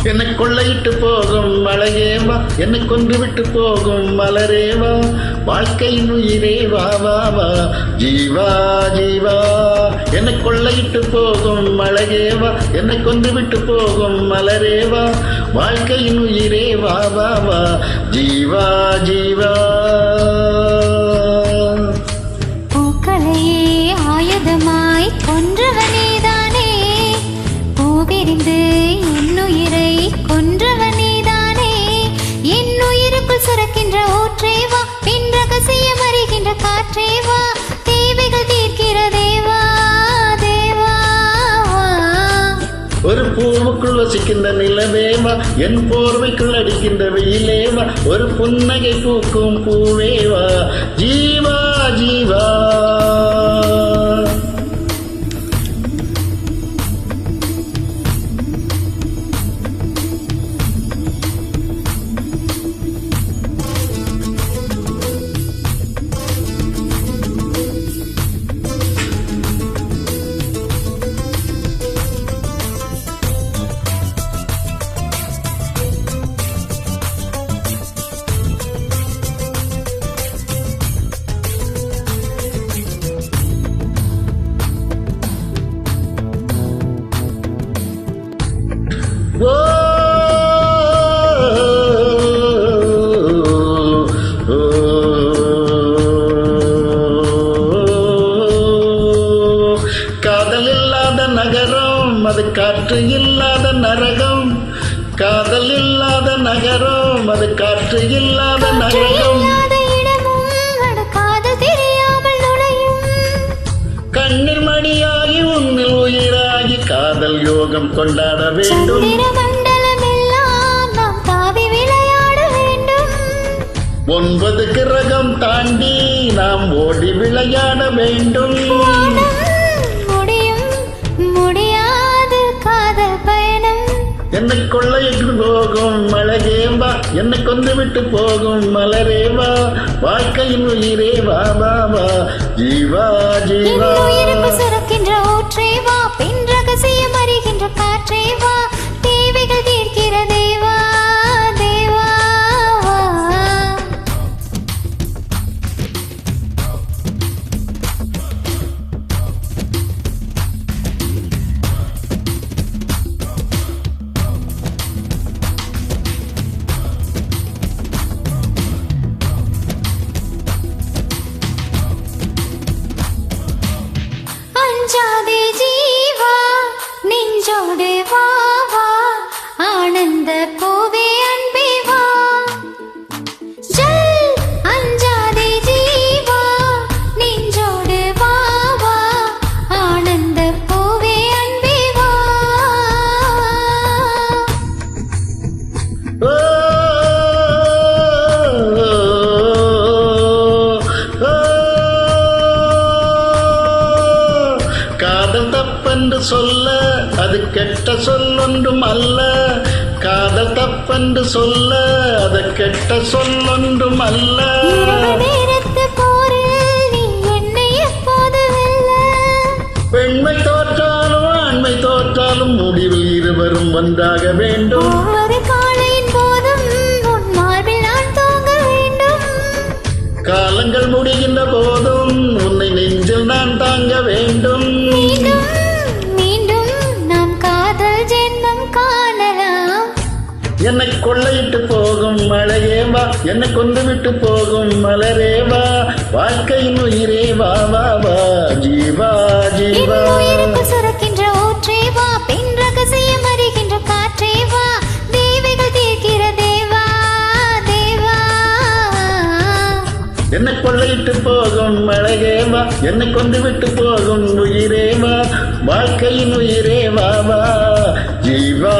என்னை கொள்ளையிட்டு போகும் அழகேவா, என்னை கொன்று விட்டு போகும் மலரேவா, வாழ்க்கையின் உயிரே வா வா வா, ஜீவா ஜீவா. என்னை கொள்ளையிட்டு போகும் அழகேவா, என்னை கொன்று விட்டு போகும் மலரேவா, வாழ்க்கையின் உயிரே வா வா வா, ஜீவா ஜீவா. பூக்களையே ஆயுதமாய் கொன்றவனேதானே, பூவிரிந்து என்னுயிரை கொன்றவனேதானே, என் உயிருக்குள் சுரக்கின்ற ஊற்றேவா, பின் ரகசியம் அறிகின்ற காற்றேவா, தேவைகள் தீர்க்கிற தேவா தேவா. ஒரு பூவுக்குள் வசிக்கின்ற நிலவேவா, என் போர்வைக்குள் அடிக்கின்ற வெயிலேவா, ஒரு புன்னகை பூக்கும் பூவேவா, ஜீவா ஜீவா. ஓ காதல் இல்லாத நகரம் அது காற்று இல்லாத நரகம், காதல் இல்லாத நகரம் அது காற்று இல்லாத நரகம், கண்ணில் மணியாகி உன்னில் உயிராகி காதல் யோகம் கொண்டாட வேண்டும், ஒன்பது கிரகம் தாண்டி நாம் ஓடி விளையாட வேண்டும். முடியாது காதல் பயணம். என்னை கொள்ளையிட்டு போகும் அழகேவா, என்னை கொண்டு விட்டு போகும் மலரேவா, வாழ்க்கையின் உயிரே வா வா வா, ஜீவா ஜீவா. சுரக்கின்ற ஊற்றேவா, பின் ரகசியம் அறிகின்ற காற்றேவா, தேவைகள் தீர்க்கிற தேவா தேவா. அஞ்சாதே ஜீவா, நெஞ்சோடு வா வா, ஆனந்த பூவே அன்பே வா. ஜல் அஞ்சாதே ஜீவா, நெஞ்சோடு வா வா, ஆனந்த பூவே அன்பே வா. ஓ காதல் தப்பென்று சொல்ல அது கெட்ட சொல்லொன்றும் அல்ல, காதல் தப்பென்று சொல்ல அது கெட்ட சொல்லொன்றும் அல்ல. பெண்மை தோற்றாலும் ஆண்மை தோற்றாலும் முடிவில் இருவரும் ஒன்றாக வேண்டும். காலங்கள் முடிகின்ற போதும் உன்னை நெஞ்சில் நான் தாங்க வேண்டும். மீண்டும் நாம் காதல் ஜென்மம் காணலாம். என்னை கொள்ளையிட்டு போகும் மழையேவா, என்னை கொண்டு விட்டு போகும் மலரேவா, வாழ்க்கையின் உயிரே வா வா வா, ஜீவா ஜீவா. சுரக்கின்ற ஊற்றேவா, பின் ரகசியம் அறிகின்ற காற்றேவா, தேவைகள் தீர்க்கிற தேவா தேவா. என்னை கொள்ளையிட்டு போகும் அழகேவா, என்னை கொண்டு விட்டு போகும் உயிரேவா, வாழ்க்கையின் உயிரே வா வா, ஜீவா